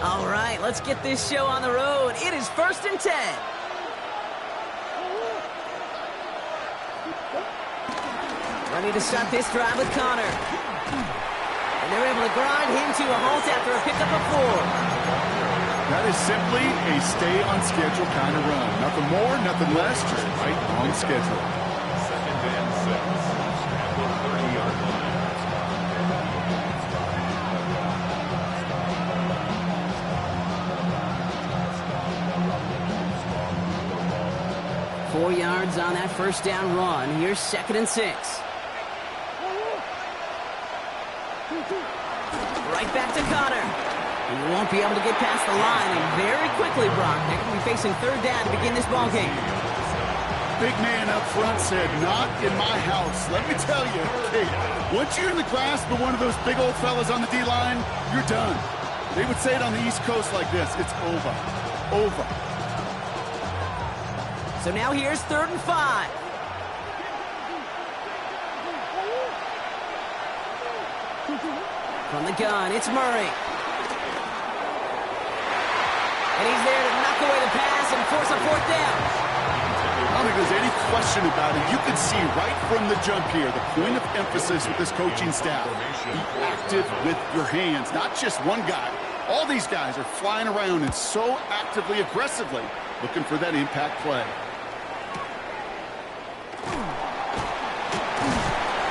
All right, let's get this show on the road. It is 1st and 10. Ready to start this drive with Connor. And they're able to grind him to a halt after a pickup of 4. That is simply a stay-on-schedule kind of run. Nothing more, nothing less, just right on schedule. 2nd and 6 at the 30-yard line. 4 yards on that first down run. Here's 2nd and 6. Right back to Connor. He won't be able to get past the line, and very quickly, Brock, they're going to be facing 3rd down to begin this ball game. Big man up front said, "Not in my house." Let me tell you, hey, once you're in the grasp of one of those big old fellas on the D-line, you're done. They would say it on the East Coast like this: it's over. Over. So now here's 3rd and 5. From the gun, it's Murray. And he's there to knock away the pass and force a 4th down. I don't think there's any question about it. You can see right from the jump here, the point of emphasis with this coaching staff. Be active with your hands, not just one guy. All these guys are flying around and so actively, aggressively looking for that impact play.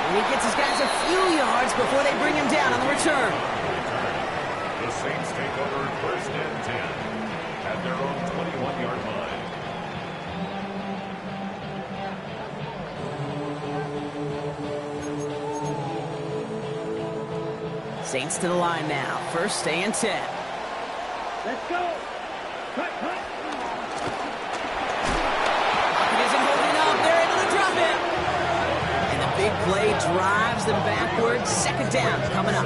And he gets his guys a few yards before they bring him down on the return. The Saints take over 1st and 10 at their own 21-yard line. Saints to the line now. 1st and 10. Let's go. Cut. It isn't holding up. They're able to drop it. And the big play drives them backwards. 2nd down coming up.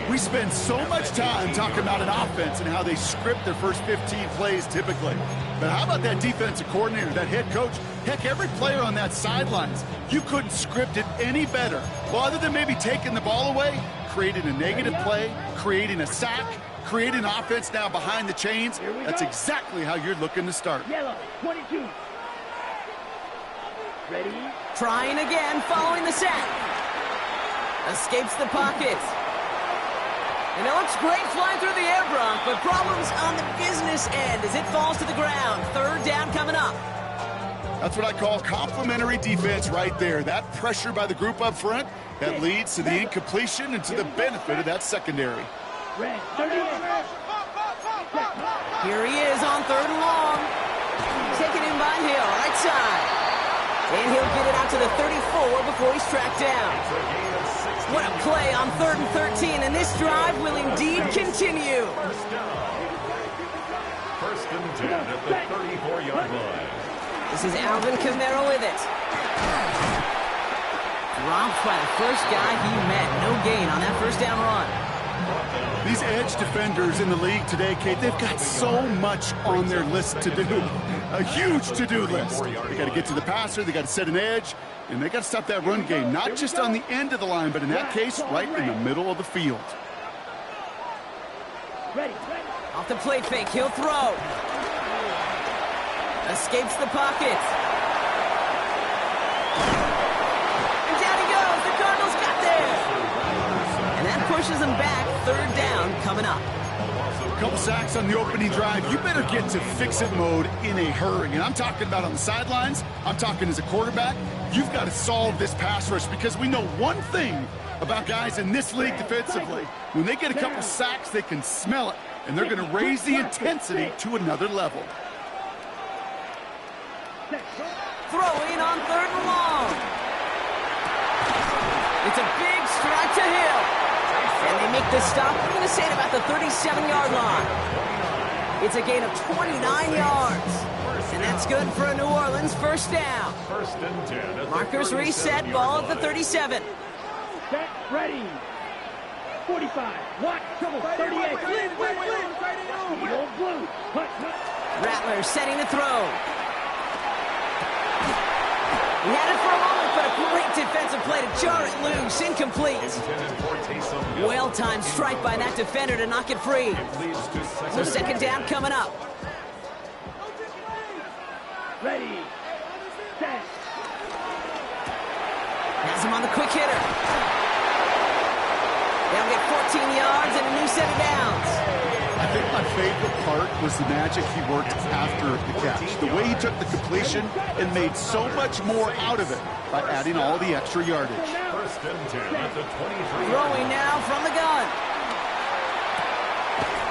We spend so much time talking about an offense and how they script their first 15 plays typically. But how about that defensive coordinator, that head coach? Heck, every player on that sidelines, you couldn't script it any better. Well, other than maybe taking the ball away, creating a negative play, creating a sack, creating an offense now behind the chains. That's exactly how you're looking to start. Yellow, 22. Ready? Trying again, following the sack. Escapes the pocket. And it looks great flying through the air, Brock, but problems on the business end as it falls to the ground. 3rd down coming up. That's what I call complementary defense right there. That pressure by the group up front, that leads to the incompletion and to the benefit of that secondary. Red, 38. Here he is on 3rd and long. Taken in by Hill, right side. And he'll get it out to the 34 before he's tracked down. What a play on 3rd and 13, and this drive will indeed continue. 1st and 10 at the 34-yard line. This is Alvin Kamara with it. Dropped by the first guy he met. No gain on that 1st down run. These edge defenders in the league today, Kate, they've got so much on their list to do. A huge to-do list. They got to get to the passer, they got to set an edge, and they got to stop that run game, not just on the end of the line, but in that case, right in the middle of the field. Ready. Off the play fake, he'll throw. Escapes the pocket. And down he goes. The Cardinals got there. And that pushes them back. 3rd down coming up. A couple sacks on the opening drive. You better get to fix-it mode in a hurry. And I'm talking about on the sidelines. I'm talking as a quarterback. You've got to solve this pass rush because we know one thing about guys in this league defensively. When they get a couple sacks, they can smell it. And they're going to raise the intensity to another level. Throwing on 3rd and long. It's a big strike to Hill. And they make the stop. I'm going to say it about the 37-yard line. It's a gain of 29 yards. And that's good for a New Orleans 1st down. 1st and 10. Markers reset, ball at the 37. Set, ready. 45. Watch, trouble, 38. Eagle blue. Hut. Rattler setting the throw. He had it for a moment but a great defensive play to jar it loose. Incomplete. Intended for Taysom Hill. Well-timed strike by that defender to knock it free. It leads to So second down coming up. Ready. Set. Has him on the quick hitter. They'll get 14 yards and a new set of downs. I think my favorite part was the magic he worked after the catch. The way he took the completion and made so much more out of it by adding all the extra yardage. First and 10 at the 23. Throwing now from the gun.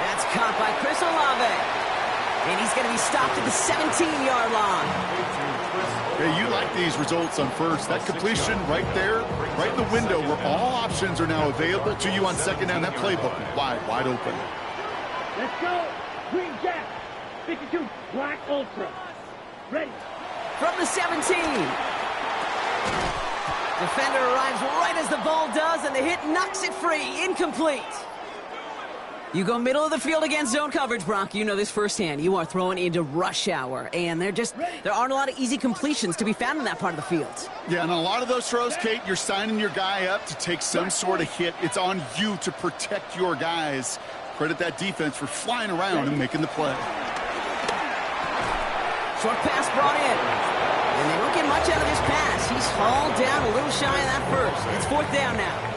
That's caught by Chris Olave. And he's going to be stopped at the 17-yard line. Hey, you like these results on first. That completion right there, right in the window where all options are now available to you on second down. That playbook wide open. Let's go. Green Jack. 52 Black Ultra. Ready. From the 17. Defender arrives right as the ball does, and the hit knocks it free. Incomplete. You go middle of the field against zone coverage, Brock. You know this firsthand. You are throwing into rush hour, and there aren't a lot of easy completions to be found in that part of the field. Yeah, and a lot of those throws, Kate, you're signing your guy up to take some sort of hit. It's on you to protect your guys. Credit that defense for flying around and making the play. Short pass brought in. And they don't get much out of this pass. He's hauled down a little shy of that first. It's fourth down now.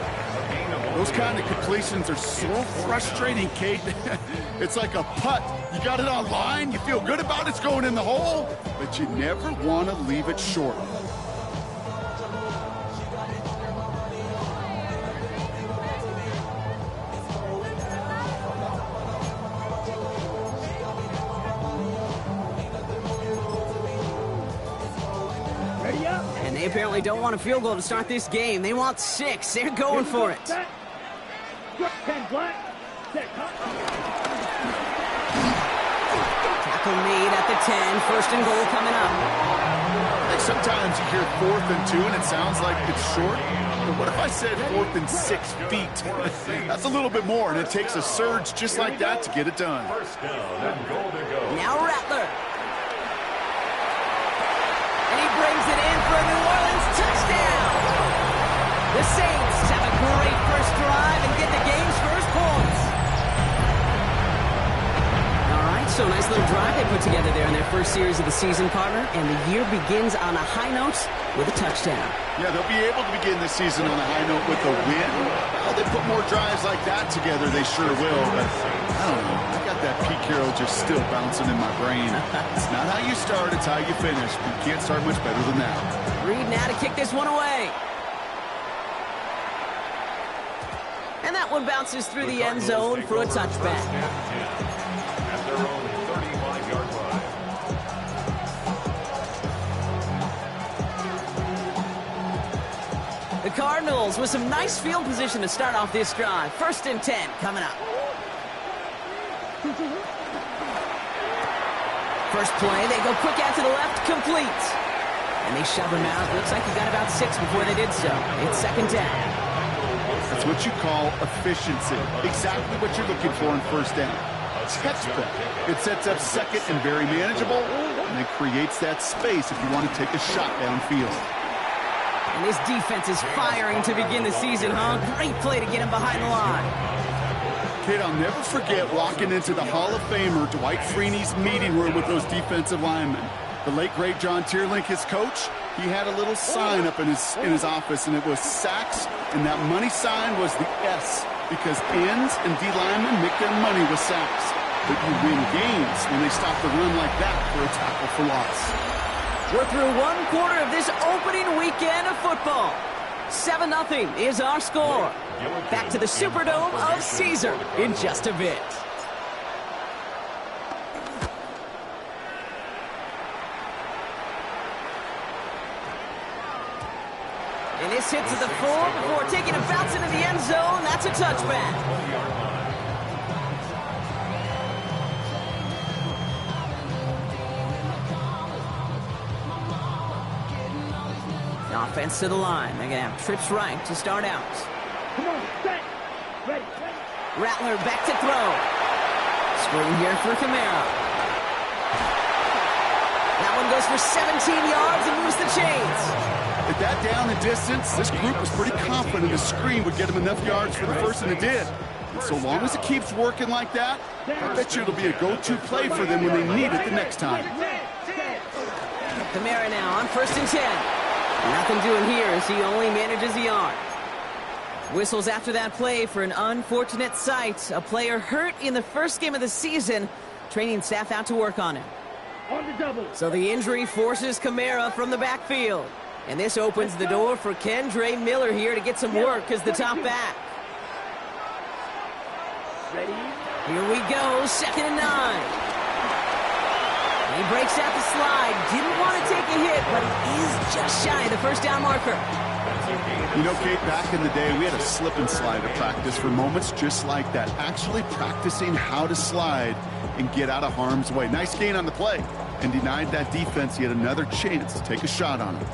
Those kind of completions are so frustrating, Kate. It's like a putt. You got it on line, you feel good about it's going in the hole, but you never want to leave it short. Ready up. And they apparently don't want a field goal to start this game. They want 6. They're going for it. Set. 10 Black. Set. Tackle made at the 10. First and goal coming up. Like sometimes you hear 4th and 2 and it sounds like it's short. But what if I said 4th and 6 feet? That's a little bit more, and it takes a surge just like that to get it done. First down and goal to go. Now Rattler. And he brings it in for a New Orleans touchdown. The Saints have a great first drive and get the game's first points. All right, so nice little drive they put together there in their first series of the season, partner. And the year begins on a high note with a touchdown. Yeah, they'll be able to begin the season on a high note with a win. Well, they put more drives like that together, they sure will. But I don't know. I got that Pete Carroll just still bouncing in my brain. It's not how you start, it's how you finish. You can't start much better than that. Reed now to kick this one away. And that one bounces through the end zone for a touchback. At their own 35-yard line. The Cardinals with some nice field position to start off this drive. First and 10 coming up. First play, they go quick out to the left, complete. And they shove him out. Looks like he got about 6 before they did so. It's second down. That's what you call efficiency. Exactly what you're looking for in first down. Textbook. It sets up second and very manageable, and it creates that space if you want to take a shot downfield. And this defense is firing to begin the season, huh? Great play to get him behind the line. Kid, I'll never forget walking into the Hall of Famer Dwight Freeney's meeting room with those defensive linemen. The late, great John Tierlink, his coach, he had a little sign up in his office, and it was sacks, and that money sign was the S, because ends and D linemen make their money with sacks. But you win games when they stop the run like that for a tackle for loss. We're through one quarter of this opening weekend of football. 7-0 is our score. Back to the Superdome of Caesar in just a bit. And this hits at the 4 before taking a bounce into the end zone. That's a touchback. The offense to the line. They're going to have trips right to start out. Come on, set. Ready. Rattler back to throw. Screen here for Kamara. That one goes for 17 yards and moves the chains. At that down and distance, this group was pretty confident the screen would get them enough yards for the first, and it did. And so long as it keeps working like that, I bet you it'll be a go-to play for them when they need it the next time. Kamara now on 1st and 10. Nothing doing here as he only manages a yard. Whistles after that play for an unfortunate sight. A player hurt in the first game of the season. Training staff out to work on him. On the double. So the injury forces Kamara from the backfield. And this opens the door for Kendre Miller here to get some work as the top back. Ready? Here we go, 2nd and 9. He breaks out the slide. Didn't want to take a hit, but he is just shy of the first down marker. You know, Kate, back in the day, we had a slip and slide at practice for moments just like that. Actually practicing how to slide and get out of harm's way. Nice gain on the play, and denied that defense yet another chance to take a shot on him.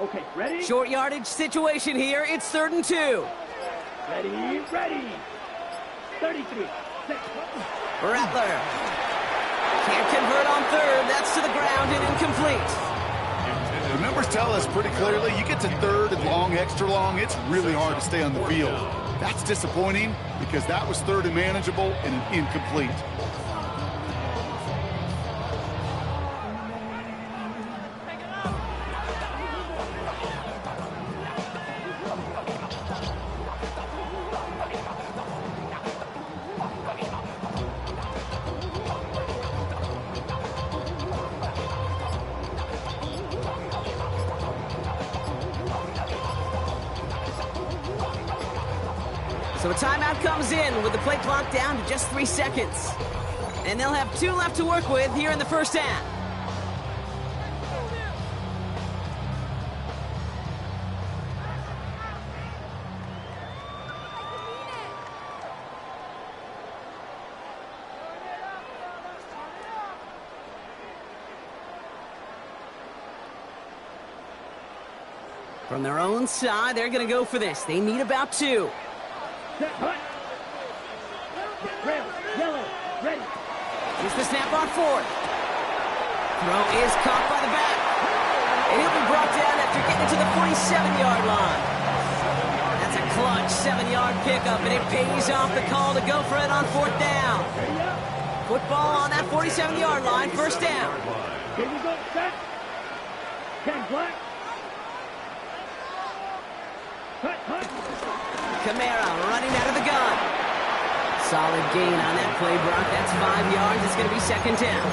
Okay, ready? Short yardage situation here. It's 3rd and 2. Ready, ready. 33. Rattler. Can't convert on 3rd. That's to the ground and incomplete. The numbers tell us pretty clearly, you get to 3rd and long, extra long, it's really hard to stay on the field. That's disappointing because that was 3rd and manageable and an incomplete. So a timeout comes in with the play clock down to just 3 seconds. And they'll have 2 left to work with here in the first half. From their own side, they're going to go for this. They need about 2. Set, hut. Rail, yellow, ready. Here's the snap on 4th. Throw is caught by the back. And he'll be brought down after getting to the 47-yard line. That's a clutch 7-yard pickup, and it pays off the call to go for it on 4th down. Football on that 47-yard line, 1st down. Here we go, set. 10 black. Hut. Kamara running out of the gun. Solid gain on that play, Brock. That's 5 yards. It's going to be 2nd down.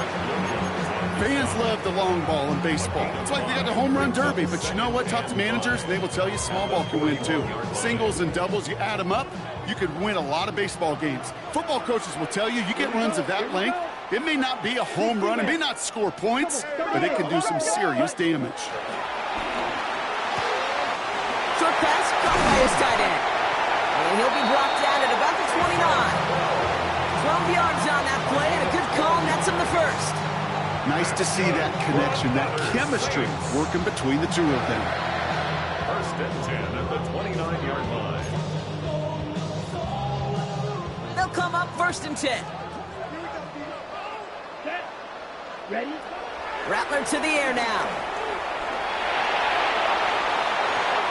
Fans love the long ball in baseball. It's like they got the home run derby, but you know what? Talk to managers, and they will tell you small ball can win too. Singles and doubles, you add them up, you could win a lot of baseball games. Football coaches will tell you get runs of that length. It may not be a home run, it may not score points, but it can do some serious damage. Short pass caught by his tight end. And he'll be brought down at about the 29. 12 yards on that play, and a good call nets him the 1st. Nice to see that connection, that chemistry working between the two of them. 1st and 10 at the 29-yard line. They'll come up 1st and 10. Set. Ready. Rattler to the air now.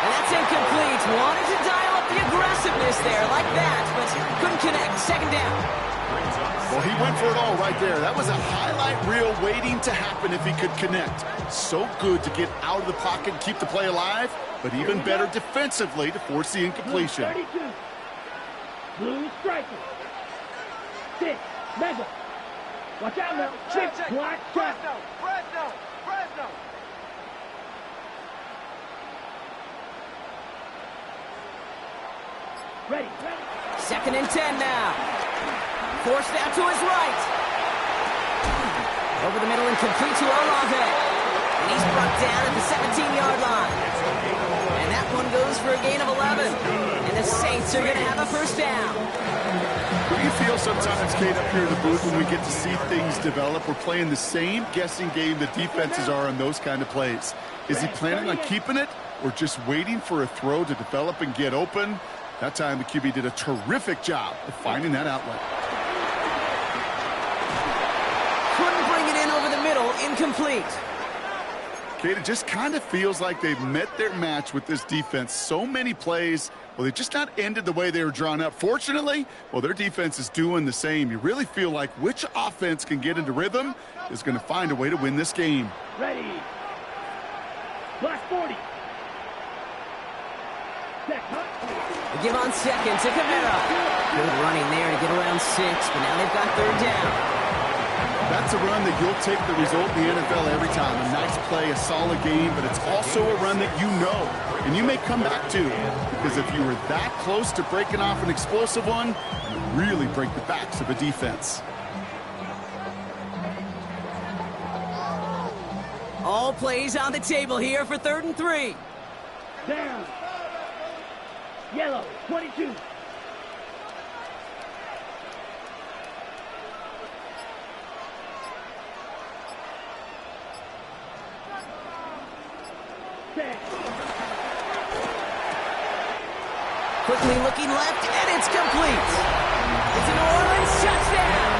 And that's incomplete. Wanted to dial up the aggressiveness there like that, but couldn't connect. 2nd down. Well, he went for it all right there. That was a highlight reel waiting to happen if he could connect. So good to get out of the pocket and keep the play alive, but even better defensively to force the incompletion. 32. Blue striker. 6. Mega. Watch out now. 6. Black trap. Fresno. Ready. 2nd and 10 now. Forced out to his right. Over the middle and complete to Olave. And he's brought down at the 17-yard line. And that one goes for a gain of 11. And the Saints are going to have a 1st down. What do you feel sometimes, Kate, up here in the booth when we get to see things develop? We're playing the same guessing game the defenses are on those kind of plays. Is he planning on keeping it or just waiting for a throw to develop and get open? That time the QB did a terrific job of finding that outlet. Couldn't bring it in over the middle. Incomplete. Kate, it just kind of feels like they've met their match with this defense. So many plays, well, they just not ended the way they were drawn up. Fortunately, well, their defense is doing the same. You really feel like which offense can get into rhythm is going to find a way to win this game. Ready. Black 40. Set. Hut. They give on 2nd to Kamara. Good running there to get around 6, but now they've got 3rd down. That's a run that you'll take the result in the NFL every time. A nice play, a solid game, but it's also a run that you know, and you may come back to, because if you were that close to breaking off an explosive one, you really break the backs of a defense. All plays on the table here for 3rd and 3. Down. Yellow. 22. Quickly looking left, and it's complete. It's a New Orleans touchdown.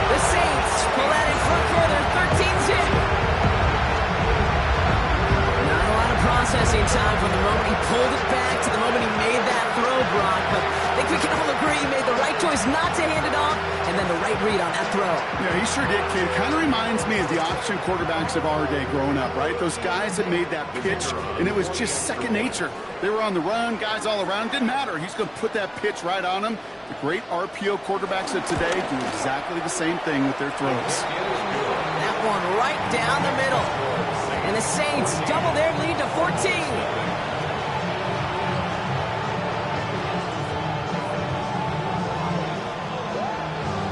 The Saints pull that in front further, 13-10. Not a lot of processing time from the moment he pulled it back to the moment he made that throw, Brock. But I think we can all agree he made the right choice not to hand it off, and then the right read on that throw. Yeah, he sure did, kid. Kind of reminds me of the option quarterbacks of our day growing up, right? Those guys that made that pitch, and it was just second nature. They were on the run, guys all around. Didn't matter. He's going to put that pitch right on them. The great RPO quarterbacks of today do exactly the same thing with their throws. That one right down the middle. And the Saints double their lead to 14.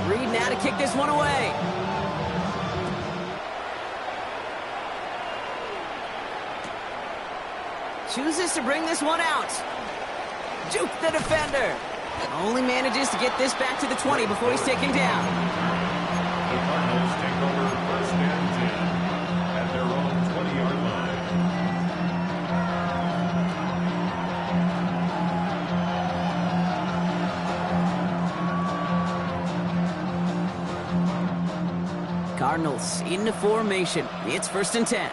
Reed now to kick this one away. Chooses to bring this one out. Juke the defender. Only manages to get this back to the 20 before he's taken down. The Cardinals take over 1st and 10 at their own 20-yard line. Cardinals into formation. It's 1st and 10.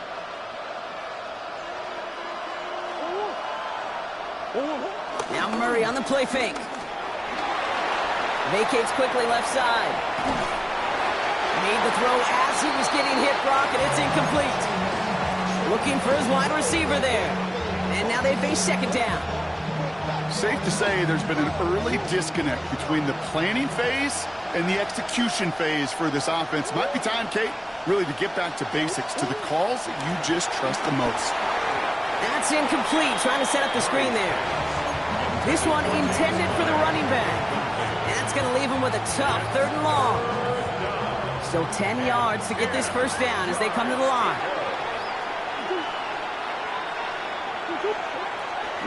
Now Murray on the play fake. Vacates quickly left side. Made the throw as he was getting hit, Brock, and it's incomplete. Looking for his wide receiver there. And now they face 2nd down. Safe to say there's been an early disconnect between the planning phase and the execution phase for this offense. Might be time, Kate, really to get back to basics, to the calls that you just trust the most. That's incomplete, trying to set up the screen there. This one intended for the running back. And that's going to leave him with a tough 3rd and long. Still 10 yards to get this 1st down as they come to the line.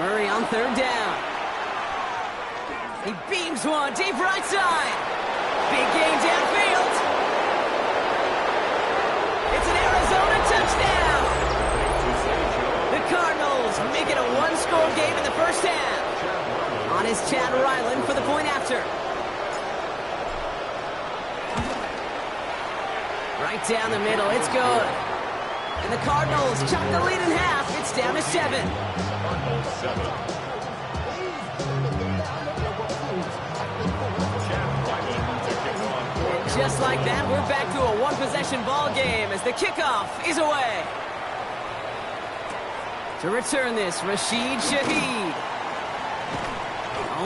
Murray on 3rd down. He beams one deep right side. Big gain downfield. It's an Arizona touchdown. The Cardinals make it a 1-score game in the 1st half. On is Chad Ryland for the point after. Right down the middle, it's good. And the Cardinals chop the lead in half. It's down to 7. Cardinals 7. Just like that, we're back to a one-possession ball game as the kickoff is away. To return this, Rashid Shaheed.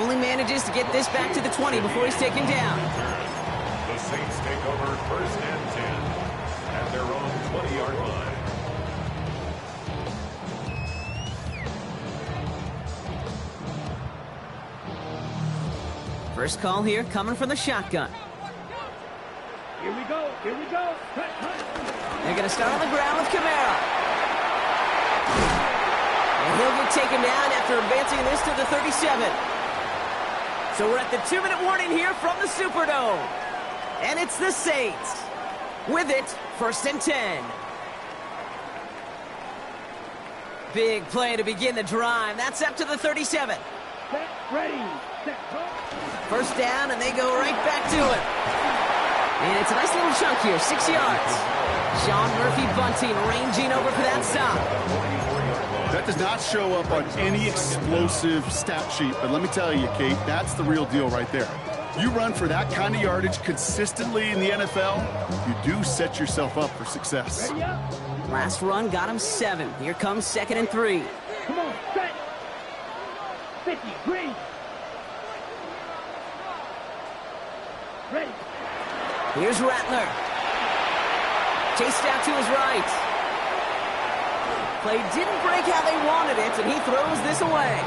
Only manages to get this back to the 20 before he's taken down. The Saints take over 1st and 10 at their own 20-yard line. First call here coming from the shotgun. Here we go. Here we go. Cut, cut. They're going to start on the ground with Kamara. And he'll get taken down after advancing this to the 37. So we're at the 2-minute warning here from the Superdome. And it's the Saints. With it, 1st and 10. Big play to begin the drive. That's up to the 37. Set, ready. Set, go. 1st down, and they go right back to it. And it's a nice little chunk here, 6 yards. Sean Murphy Bunting ranging over for that stop. That does not show up on any explosive stat sheet, but let me tell you, Kate, that's the real deal right there. You run for that kind of yardage consistently in the NFL, you do set yourself up for success. Ready up. Last run got him 7. Here comes 2nd and 3. Come on, set. 50, green. Ready. Here's Rattler. Chased out to his right. Play didn't break how they wanted it, and he throws this away.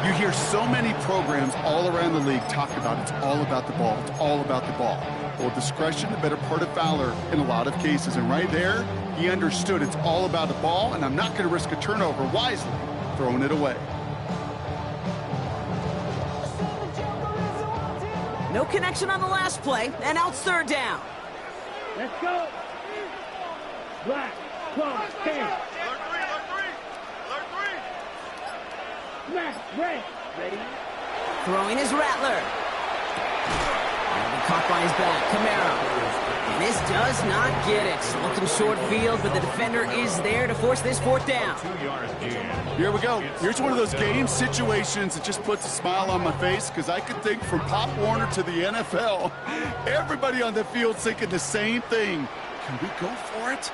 You hear so many programs all around the league talk about it's all about the ball, it's all about the ball. Well, discretion, the better part of valor in a lot of cases. And right there, he understood it's all about the ball, and I'm not going to risk a turnover wisely, throwing it away. No connection on the last play, and now it's 3rd down. Let's go. Black, 12, 10. Smash, red. Ready. Throwing is Rattler. And caught by his back, Kamara. And this does not get it. Looking short field, but the defender is there to force this 4th down. 2-yard gain. Here we go. Here's one of those game situations that just puts a smile on my face because I could think from Pop Warner to the NFL, everybody on the field thinking the same thing. Can we go for it?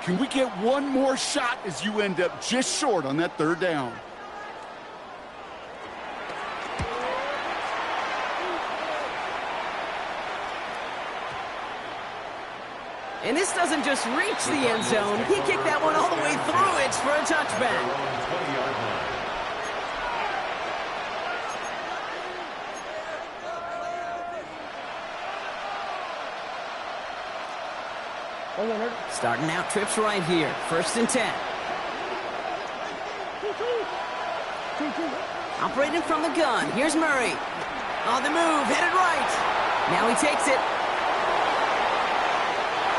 Can we get one more shot as you end up just short on that 3rd down? And this doesn't just reach the end zone. He kicked that one all the way through it for a touchback. 20-yard line. Starting out trips right here. 1st and 10. Operating from the gun. Here's Murray. On the move, headed right. Now he takes it.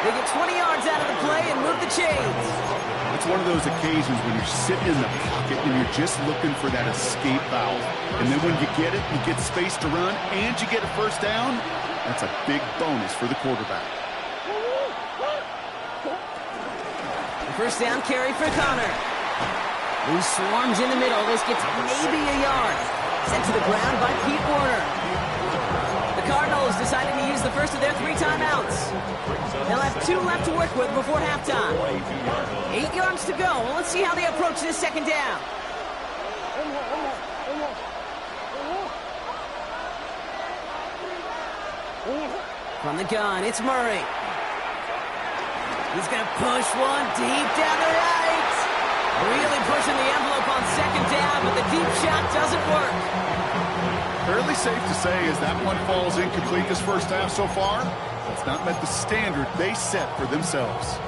They get 20 yards out of the play and move the chains. It's one of those occasions when you're sitting in the pocket and you're just looking for that escape valve. And then when you get it, you get space to run, and you get a 1st down. That's a big bonus for the quarterback. First down carry for Connor. Who swarms in the middle. This gets maybe a yard. Sent to the ground by Pete Werner. The Cardinals decided to use the first of their 3 timeouts. They'll have 2 left to work with before halftime. 8 yards to go. Well, let's see how they approach this second down. From the gun, it's Murray. He's going to push one deep down the right. Really pushing the envelope on second down, but the deep shot doesn't work. Fairly safe to say as that one falls incomplete this first half so far, it's not met the standard they set for themselves.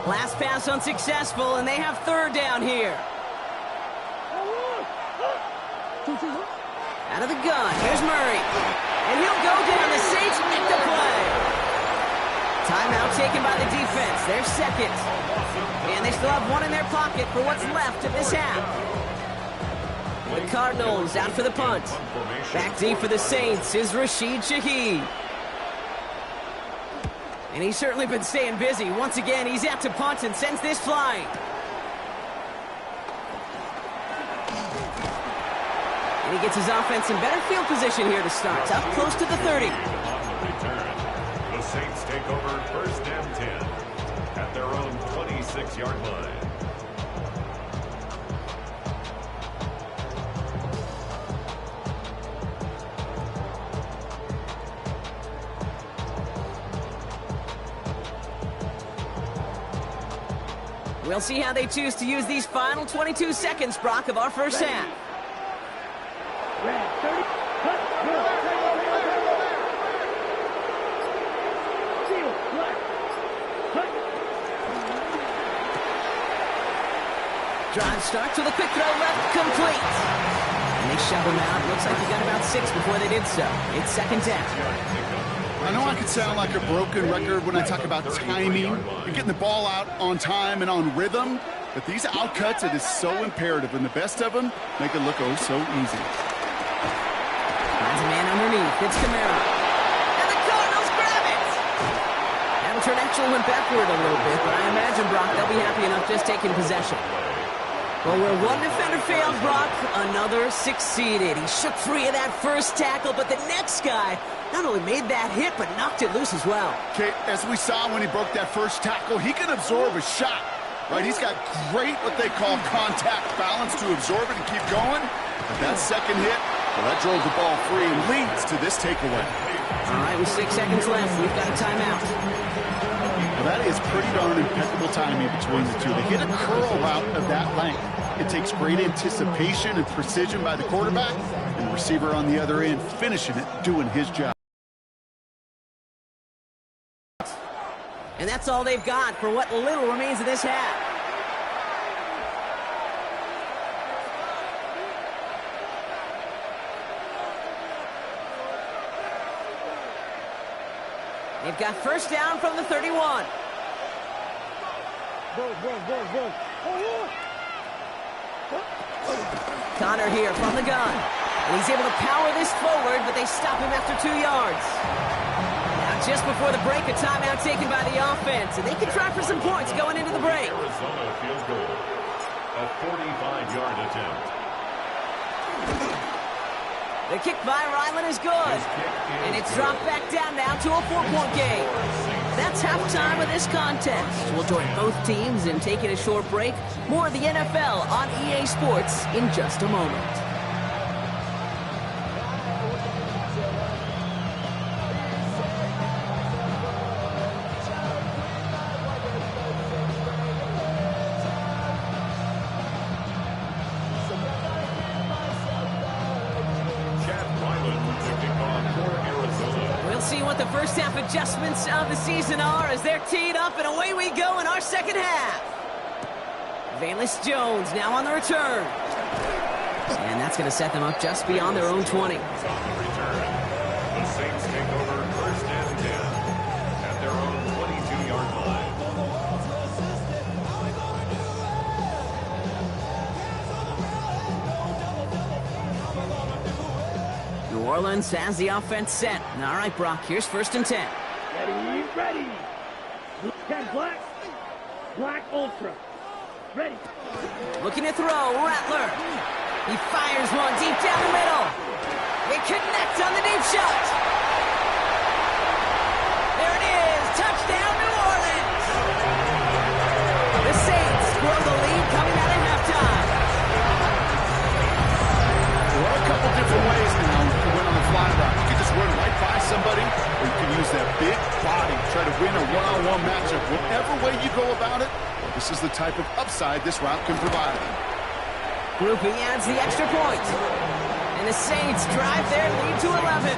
Last pass unsuccessful, and they have third down here. Out of the gun, here's Murray. And he'll go down. The Saints make the play. Timeout taken by the defense. Their second. And they still have 1 in their pocket for what's left of this half. The Cardinals out for the punt. Back deep for the Saints is Rashid Shaheed. And he's certainly been staying busy. Once again, he's out to punt and sends this flying. And he gets his offense in better field position here to start. Up close to the 30. On the return, the Saints take over first and 10 at their own 26-yard line. We'll see how they choose to use these final 22 seconds, Brock, of our first half. Drive starts with a quick throw left, complete. And they shove him out. Looks like he got about 6 before they did so. It's second down. I know I could sound like a broken record when I talk about timing and getting the ball out on time and on rhythm, but these outcuts, it is so imperative, and the best of them make it look oh so easy. Finds a man underneath. It's Kamara. And the Cardinals grab it! Amateur actually went backward a little bit, but I imagine, Brock, they'll be happy enough just taking possession. Well, where one defender failed, Brock, another succeeded. He shook free of that first tackle, but the next guy not only made that hit, but knocked it loose as well. Okay, as we saw when he broke that first tackle, he can absorb a shot, right? He's got great, what they call contact balance to absorb it and keep going. But that second hit, well, that drove the ball free and leads to this takeaway. All right, with 6 seconds left, we've got a timeout. Well, that is pretty darn impeccable timing between the two. To hit a curl route of that length, it takes great anticipation and precision by the quarterback, and the receiver on the other end finishing it, doing his job. And that's all they've got for what little remains of this half. They've got first down from the 31. Connor here from the gun. And he's able to power this forward, but they stop him after 2 yards. Now, just before the break, a timeout taken by the offense. And they can try for some points going into the break. Arizona field goal. A 45-yard attempt. The kick by Ryland is good. And it's dropped back down now to a 4-point game. That's halftime of this contest. We'll join both teams in taking a short break. More of the NFL on EA Sports in just a moment. First half adjustments of the season are as they're teed up, and away we go in our second half. Valus Jones now on the return. And that's going to set them up just beyond their own 20. On the return, the Saints take over first and 10 at their own 22-yard line. Orleans has the offense set. All right, Brock, here's 1st and 10. Ready, ready. Ken Black. Black Ultra. Ready. Looking to throw, Rattler. He fires one deep down the middle. They connect on the deep shot. There it is. Touchdown, New Orleans. The Saints grow the lead coming out of halftime. Well, a couple different ways now to win on the fly route. You can just run right by somebody, or you can use that big body, try to win a one-on-one matchup. Whatever way you go about it, this is the type of upside this route can provide. Groupie adds the extra point. And the Saints drive their lead to 11.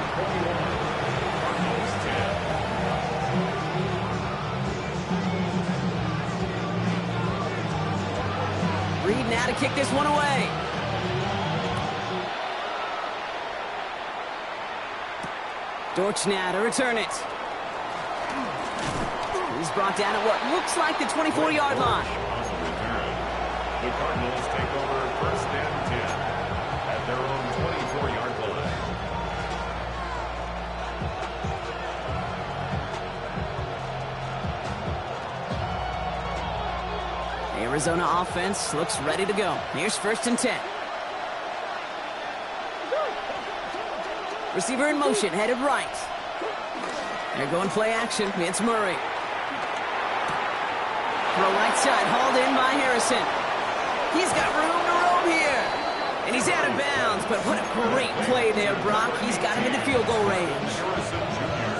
Reed now to kick this one away. Dortch now to return it. He's brought down at what looks like the 24-yard line. The Cardinals take over 1st and 10 at their own 24-yard line. Arizona offense looks ready to go. Here's 1st and 10. Receiver in motion, headed right. They're going play action. It's Murray. Throw right side, hauled in by Harrison. He's got room to roam here. And he's out of bounds, but what a great play there, Brock. He's got him into field goal range.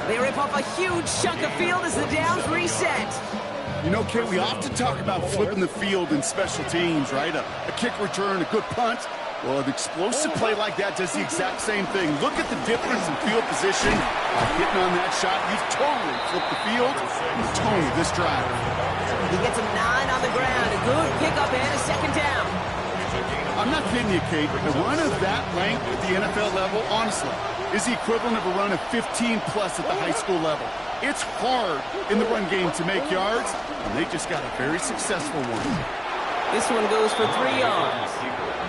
They rip off a huge chunk of field as the downs reset. You know, Ken, we often talk about flipping the field in special teams, right? A kick return, a good punt. Well, an explosive play like that does the exact same thing. Look at the difference in field position. Getting on that shot, you've totally flipped the field and the tone of this drive. He gets him 9 on the ground. A good pickup and a 2nd down. I'm not kidding you, Kate. A run of that length at the NFL level, honestly, is the equivalent of a run of 15-plus at the high school level. It's hard in the run game to make yards, and they just got a very successful one. This one goes for 3 yards.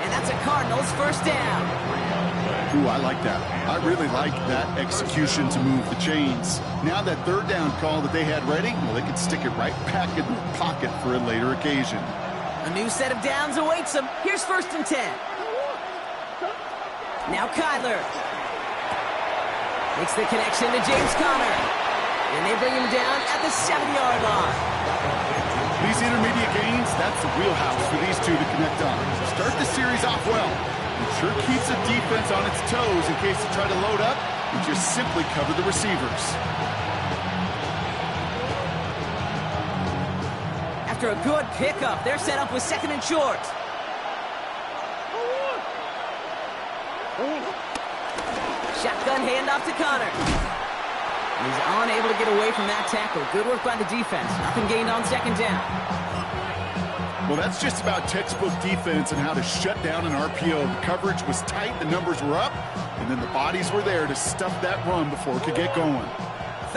And that's a Cardinals 1st down. Ooh, I like that. I really like that execution to move the chains. Now that 3rd down call that they had ready, well, they can stick it right back in their pocket for a later occasion. A new set of downs awaits them. Here's 1st and 10. Now Kyler. Makes the connection to James Conner. And they bring him down at the 7-yard line. These intermediate gains, that's the wheelhouse for these two to connect on. Start the series off well. It sure keeps the defense on its toes in case they try to load up and just simply cover the receivers. After a good pickup, they're set up with 2nd and short. Shotgun handoff to Conner. He's unable to get away from that tackle. Good work by the defense. Nothing gained on 2nd down. Well, that's just about textbook defense and how to shut down an RPO. The coverage was tight, the numbers were up, and then the bodies were there to stuff that run before it could get going.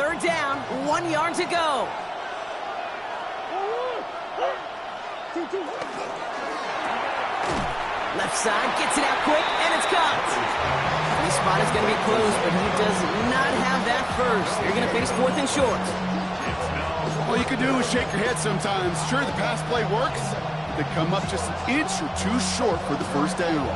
3rd down, 1 yard to go. Left side, gets it out quick, and it's caught. This spot is going to be close, but he does not have that first. They're going to face 4th and short. All you can do is shake your head sometimes. Sure, the pass play works, but they come up just an inch or two short for the 1st down.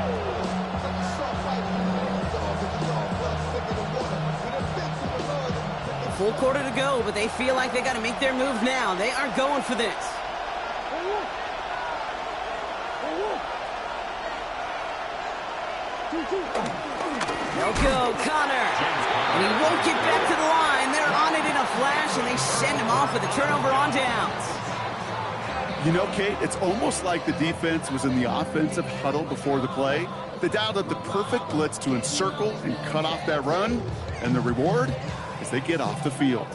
A full quarter to go, but they feel like they got to make their move now. They are going for this. They'll go, Conner. And he won't get back to the line. They're on it in a flash, and they send him off with a turnover on downs. You know, Kate, it's almost like the defense was in the offensive huddle before the play. They dialed up the perfect blitz to encircle and cut off that run, and the reward is they get off the field.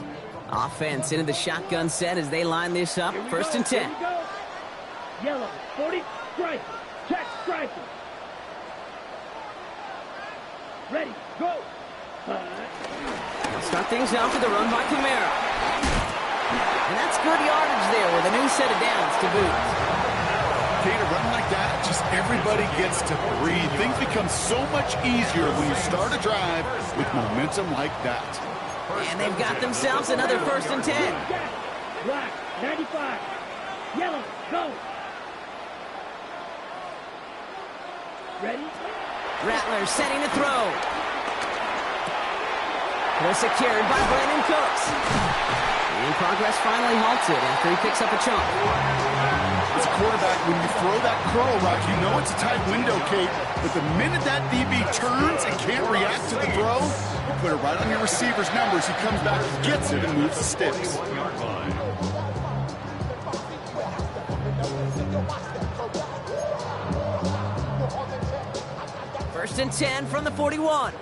Offense into the shotgun set as they line this up. 1st and 10. Yellow, 40, striker. Check striker. Ready, go. Start things off with a run by Kamara. And that's good yardage there with a new set of downs to boot. Kate, running like that, just everybody gets to breathe. Things become so much easier when you start a drive with momentum like that. And they've got themselves another 1st and 10. Black, 95. Yellow, go. Ready? Rattler setting to throw. They're secured by Brandon Cooks. And progress finally halted after he picks up a chunk. As a quarterback, when you throw that curl route, you know it's a tight window, Kate. But the minute that DB turns and can't react to the throw, you put it right on your receiver's numbers. He comes back, gets it, and moves the sticks. 1st and 10 from the 41.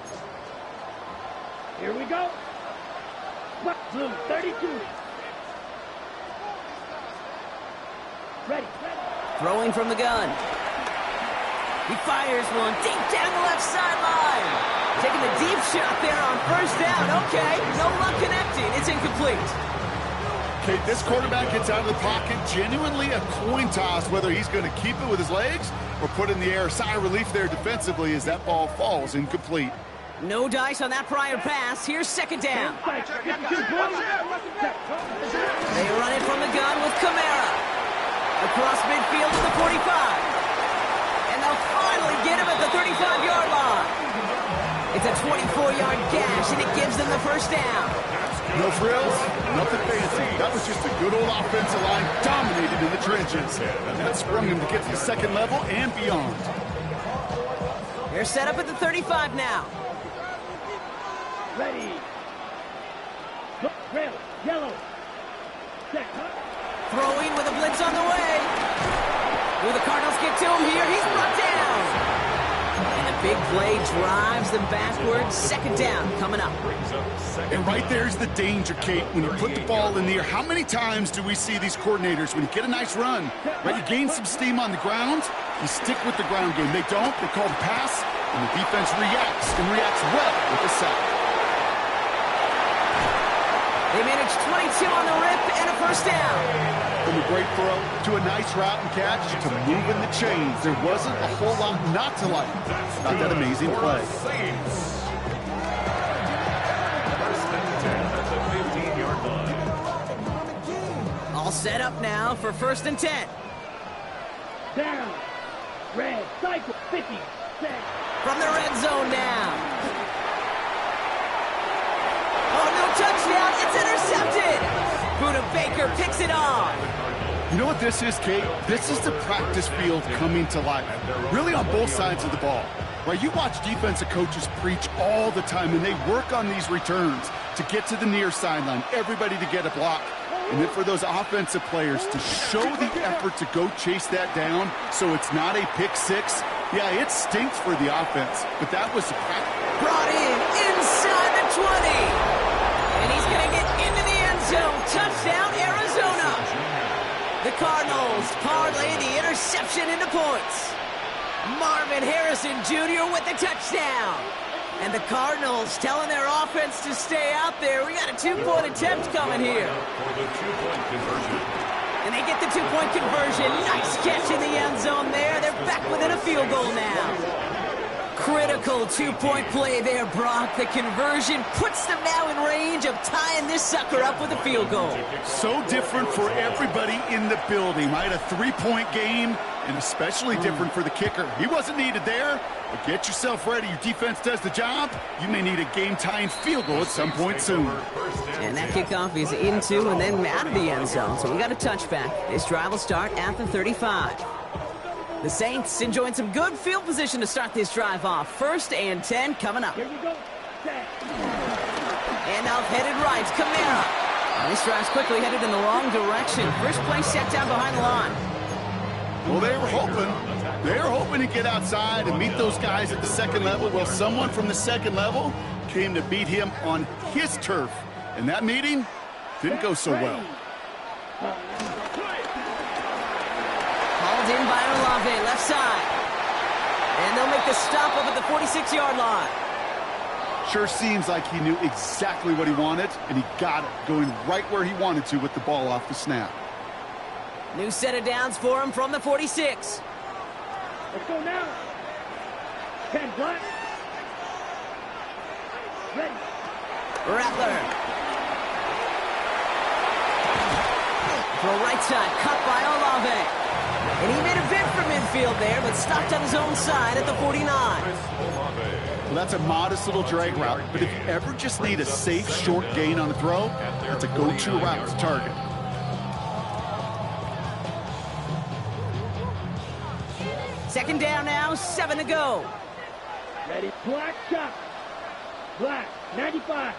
Here we go. Blue, 32. Ready. Throwing from the gun. He fires one deep down the left sideline. Taking the deep shot there on 1st down. Okay, no luck connecting. It's incomplete. Okay, this quarterback gets out of the pocket, genuinely a coin toss whether he's going to keep it with his legs or put in the air. Sigh of relief there defensively as that ball falls incomplete. No dice on that prior pass. Here's 2nd down. They run it from the gun with Kamara. Across midfield to the 45. And they'll finally get him at the 35-yard line. It's a 24-yard gash, and it gives them the 1st down. No frills, nothing fancy. That was just a good old offensive line dominated in the trenches. And that sprung him to get to the 2nd level and beyond. They're set up at the 35 now. Ready. Red, yellow. Set. Throwing with a blitz on the way. Will the Cardinals get to him here? He's brought down. And the big play drives them backwards. 2nd down coming up. And right there's the danger, Kate. When you put the ball in the air, how many times do we see these coordinators, when you get a nice run, right, you gain some steam on the ground, you stick with the ground game. They don't. They call the pass, and the defense reacts, and reacts well with the sack. They managed 22 on the rip and a 1st down. From a great throw to a nice route and catch to moving the chains. There wasn't a whole lot not to like about that amazing play. 1st and 10 at the 15-yard line. All set up now for 1st and 10. Down. Red, cycle, 50. Set. From the red zone now. Oh, no touchdown. It's intercepted. Buda Baker picks it off. You know what this is, Kate? This is the practice field coming to life. Really on both sides of the ball. Right, you watch defensive coaches preach all the time, and they work on these returns to get to the near sideline, everybody to get a block. And then for those offensive players to show the effort to go chase that down so it's not a pick six. Yeah, it stinks for the offense, but that was brought in inside the 20. And he's going to get into the end zone. Touchdown, Arizona. The Cardinals parlay the interception into points. Marvin Harrison Jr. with the touchdown. And the Cardinals telling their offense to stay out there. We got a 2-point attempt coming here. For the 2-point conversion. And they get the 2-point conversion. Nice catch in the end zone there. They're back within a field goal now. Critical 2-point play there, Brock. The conversion puts them now in range of tying this sucker up with a field goal. So different for everybody in the building, right? A 3-point game, and especially different for the kicker. He wasn't needed there, but get yourself ready. Your defense does the job. You may need a game-tying field goal at some point soon. And that kickoff is into and then out of the end zone, so we got a touchback. This drive will start at the 35. The Saints enjoying some good field position to start this drive off. 1st and 10 coming up. Here we go. Set. And off headed right, Kamara. And this drive's quickly headed in the wrong direction. First play set down behind the line. Well, they were hoping to get outside and meet those guys at the 2nd level. Well, someone from the 2nd level came to beat him on his turf. And that meeting didn't go so well. Hauled in by Olave, left side. And they'll make the stop up at the 46-yard line. Sure seems like he knew exactly what he wanted, and he got it, going right where he wanted to with the ball off the snap. New set of downs for him from the 46. Let's go now. 10 black. Ready. Rattler. Throw right side, cut by Olave. And he made a bid for midfield there, but stopped on his own side at the 49. Well, that's a modest little drag route, but if you ever just need a safe, short gain on a throw, that's a go-to route to target. Second down now, 7 to go. Ready. Black shot. Black. 95.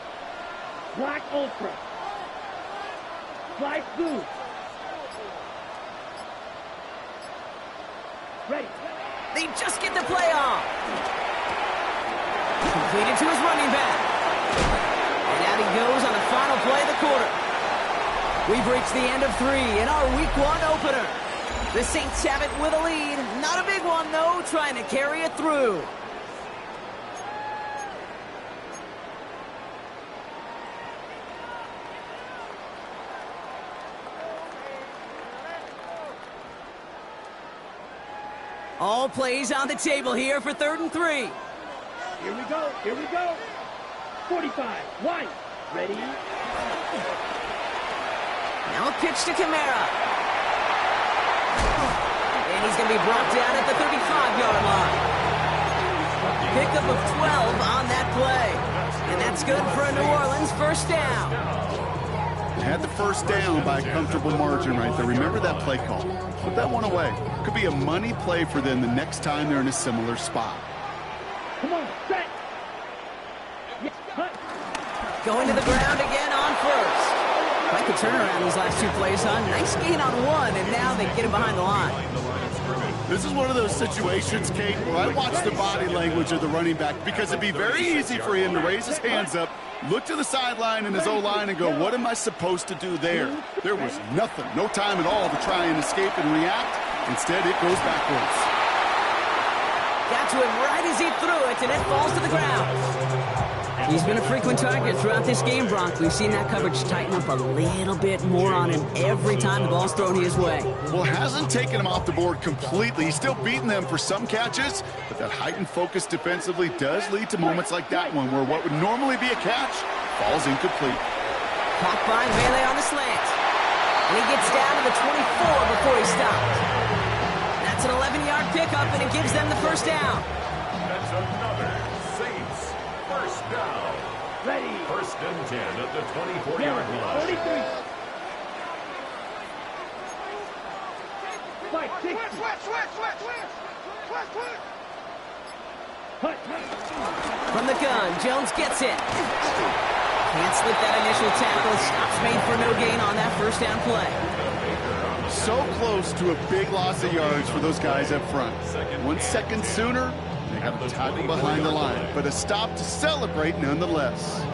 Black ultra. Black blue. Ready. They just get the play off. Completed to his running back. And out he goes on the final play of the quarter. We've reached the end of 3 in our Week 1 opener. The Saints have it with a lead. Not a big one, though, trying to carry it through. All plays on the table here for 3rd and 3. Here we go. Here we go. 45. White. Ready. Now a pitch to Kamara. And he's going to be brought down at the 35-yard line. Pickup of 12 on that play. And that's good for a New Orleans first down. Had the first down by a comfortable margin right there. Remember that play call. Put that one away. Could be a money play for them the next time they're in a similar spot. Come on, set. Yes, cut. Going to the ground again on first. Quite the turnaround these last 2 plays, huh? Nice gain on 1, and now they get him behind the line. This is one of those situations, Kate, where I watch the body language of the running back because it'd be very easy for him to raise his hands up, look to the sideline in his O-line and go, what am I supposed to do there? There was nothing, no time at all to try and escape and react. Instead, it goes backwards. Got to him right as he threw it, and it falls to the ground. He's been a frequent target throughout this game, Brock. We've seen that coverage tighten up a little bit more on him every time the ball's thrown his way. Well, hasn't taken him off the board completely. He's still beating them for some catches, but that heightened focus defensively does lead to moments like that one where what would normally be a catch falls incomplete. Caught by Melee on the slant. And he gets down to the 24 before he stops. That's an 11-yard pickup, and it gives them the first down. That's another Saints first down. Ready. First and 10 at the 24-yard line. 43. Fight, 60. Hut. From the gun, Jones gets it. Can't slip that initial tackle. Stops made for no gain on that first down play. So close to a big loss of yards for those guys up front. 1 second sooner, they have a tackle behind the line, but a stop to celebrate nonetheless.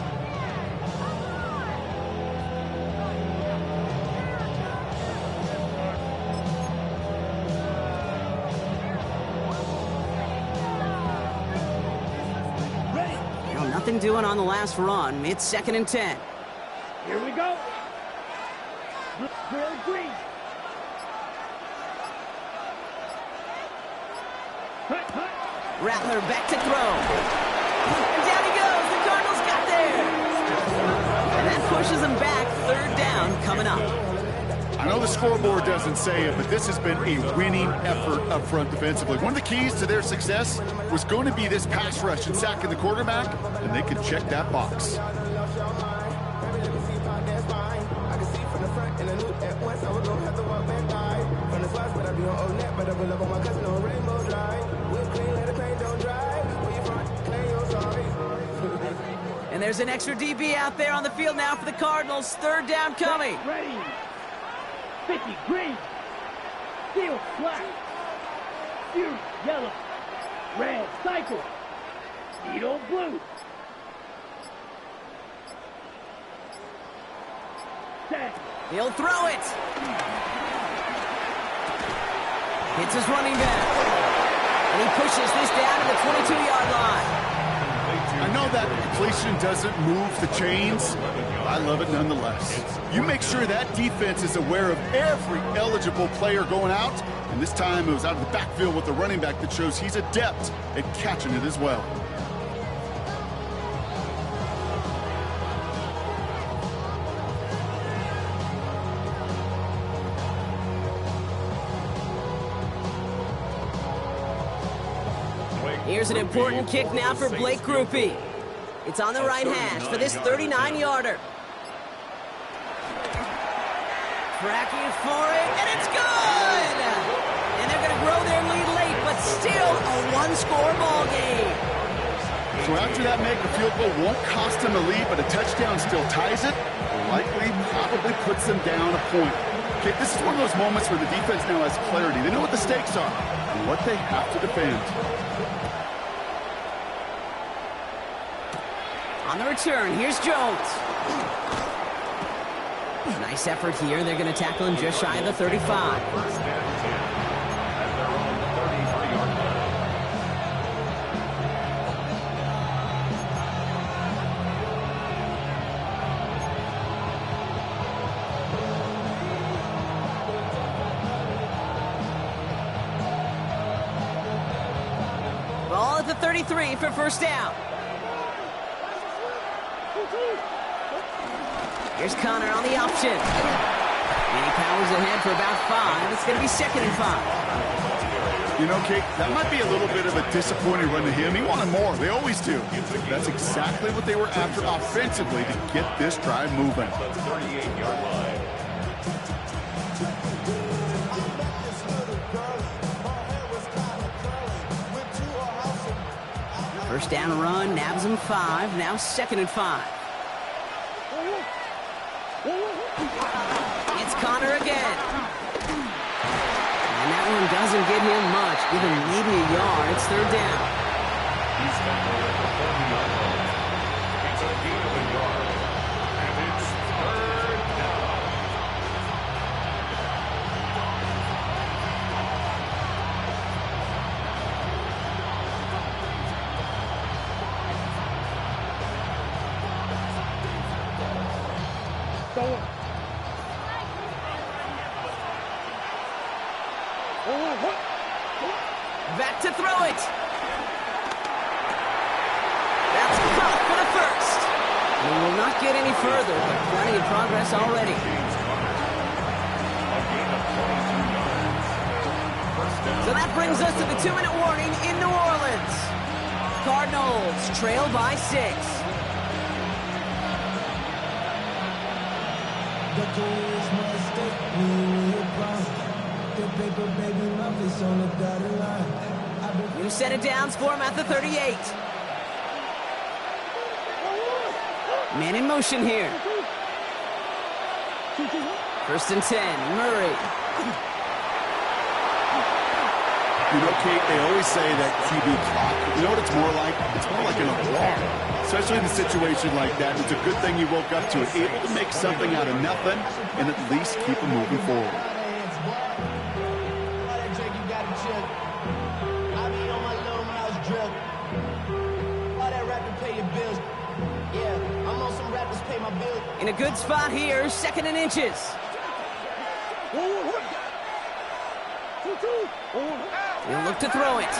Nothing doing on the last run. It's 2nd and 10. Here we go. Drill green. Hut, hut. Rattler back to throw. And down he goes. The Cardinals got there. And that pushes them back. 3rd down coming up. I know the scoreboard doesn't say it, but this has been a winning effort up front defensively. One of the keys to their success was going to be this pass rush and sacking the quarterback, and they can check that box. And there's an extra DB out there on the field now for the Cardinals. 3rd down coming. Ready. 50 green. Steel black. Fury yellow. Red cycle. Needle blue. Set. He'll throw it. Hits his running back. And he pushes this down to the 22-yard line. I I know that completion doesn't move the chains. I love it nonetheless. You make sure that defense is aware of every eligible player going out, and this time it was out of the backfield with the running back that shows he's adept at catching it as well. Here's an important kick now for Blake Grupe. It's on the right hash for this 39-yarder. Cracking for it, and it's good! And they're going to grow their lead late, but still a one-score ball game. So after that make, a field goal won't cost them the lead, but a touchdown still ties it, or likely probably puts them down a point. Okay, this is one of those moments where the defense now has clarity. They know what the stakes are and what they have to defend. On the return, here's Jones. Nice effort here. They're going to tackle him just shy of the 35. First and 10 at their own 33-yard line. Ball at the 33 for first down. Here's Connor on the option. And he powers ahead for about 5. It's going to be 2nd and 5. You know, Kate, that might be a little bit of a disappointing run to him. He wanted more. They always do. That's exactly what they were after offensively to get this drive moving. The 38-yard line. First down run, nabs him 5. Now 2nd and 5. It's Connor again. And that one doesn't get him much. Give him maybe a yard. It's 3rd down. He's tackled at the 40-yard line. It's a gain of a yard. And it's 3rd down. Back to throw it. That's caught for the first. We will not get any further, but plenty of progress already. So that brings us to the 2-minute warning in New Orleans. Cardinals trail by 6. New set of downs for him at the 38. Man in motion here. 1st and 10, Murray. You know, Kate, they always say that QB clock. You know what it's more like? It's more like an alarm. Especially in a situation like that. It's a good thing you woke up to it. Able to make something out of nothing and at least keep them moving forward. In a good spot here, 2nd and inches. He'll look to throw it.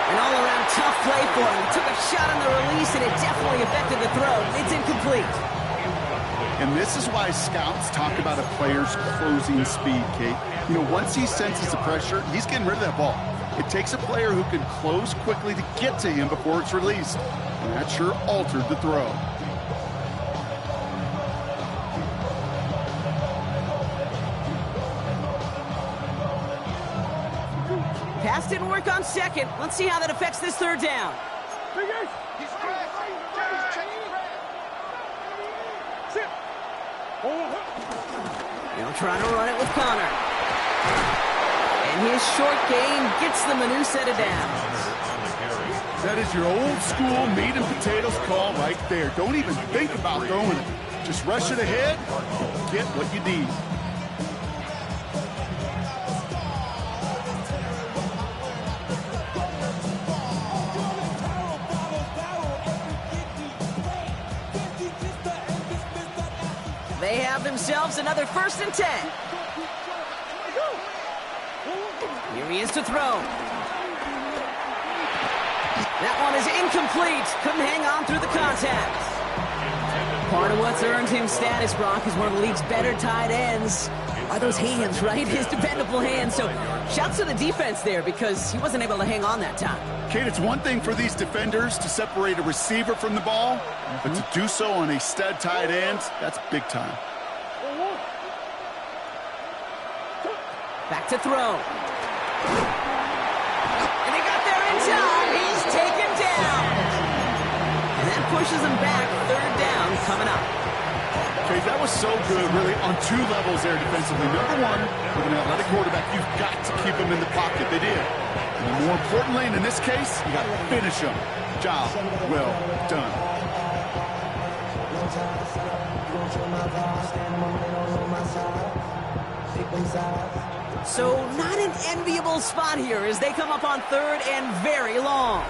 An all-around tough play for him. He took a shot on the release, and it definitely affected the throw. It's incomplete. And this is why scouts talk about a player's closing speed, Kate. You know, once he senses the pressure, he's getting rid of that ball. It takes a player who can close quickly to get to him before it's released. And that sure altered the throw. Pass didn't work on 2nd. Let's see how that affects this 3rd down. They'll try to run it with Connor. And his short gain gets them a new set of downs. That is your old school meat and potatoes call right there. Don't even think about throwing it. Just rush it ahead and get what you need. They have themselves another 1st and 10. Here he is to throw. That one is incomplete. Couldn't hang on through the contact. Part of what's earned him status, Brock, is one of the league's better tight ends. Are those hands, right? His dependable hands. So shouts to the defense there because he wasn't able to hang on that time. Kate, it's one thing for these defenders to separate a receiver from the ball, but to do so on a stud tight end, that's big time. Back to throw. And they got there in time. He's taken down. And that pushes him back. 3rd down coming up. Okay, that was so good, really, on 2 levels there defensively. Number one, with an athletic quarterback, you've got to keep him in the pocket. They did. And more importantly, and in this case, you got to finish him. Job well done. So not an enviable spot here as they come up on 3rd and very long.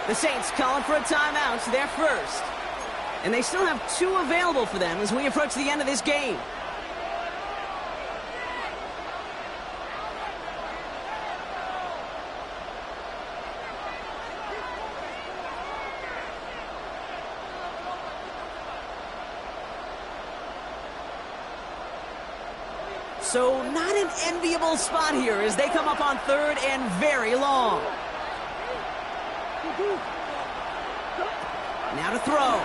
The Saints calling for a timeout, their first. And they still have 2 available for them as we approach the end of this game. So not an enviable spot here as they come up on 3rd and very long. Now to throw.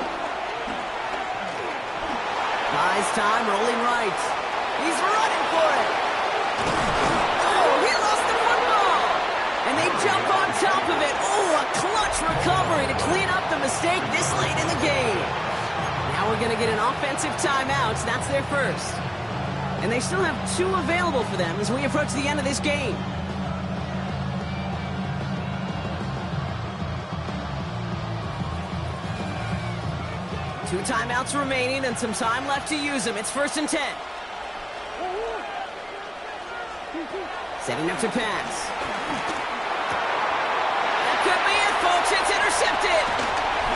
Buys time, rolling right. He's running for it. Oh, he lost the football. And they jump on top of it. Oh, a clutch recovery to clean up the mistake this late in the game. Now we're going to get an offensive timeout. That's their first. And they still have 2 available for them as we approach the end of this game. Two timeouts remaining and some time left to use them. It's 1st and 10. Setting up to pass. That could be it, folks. It's intercepted.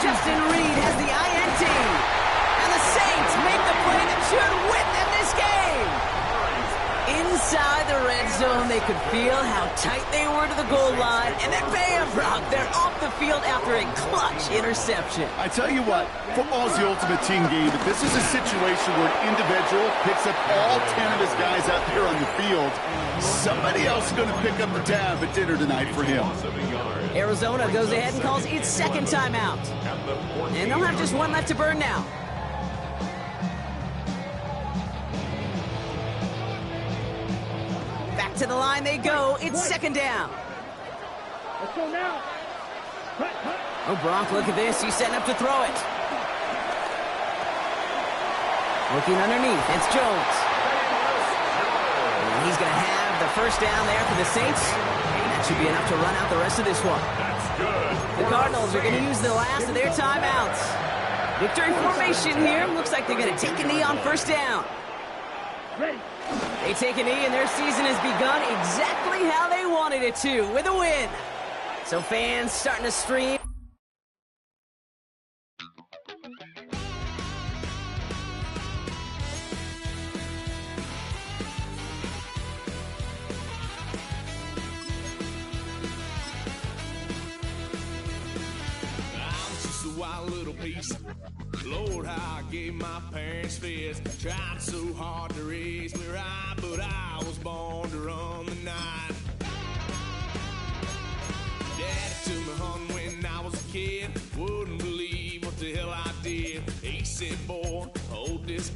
Justin Reed has the INT. And the Saints make the play that should win them this game. Inside the red zone, they could feel how tight they were to the goal line. And then bam, Brock, they're off the field after a clutch interception. I tell you what, football's the ultimate team game. If this is a situation where an individual picks up all 10 of his guys out there on the field, somebody else is going to pick up the tab at dinner tonight for him. Arizona goes ahead and calls its 2nd timeout. And they'll have just 1 left to burn now. Back to the line they go. It's 2nd down. Let's go now. Oh, Brock, look at this. He's setting up to throw it. Looking underneath. It's Jones. And he's going to have the 1st down there for the Saints. And that should be enough to run out the rest of this one. The Cardinals are going to use the last of their timeouts. Victory formation here. Looks like they're going to take a knee on 1st down. Ready. They take a knee and their season has begun exactly how they wanted it to, with a win. So fans starting to stream. Wild little piece. Lord, how I gave my parents fist. Tried so hard to raise me right, but I was born to run the night. Daddy took me home when I was a kid. Wouldn't believe what the hell I did. He said, boy, hold this.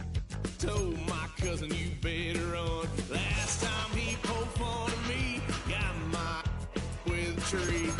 Told my cousin, you better run. Last time he poked fun of me, got my with a tree.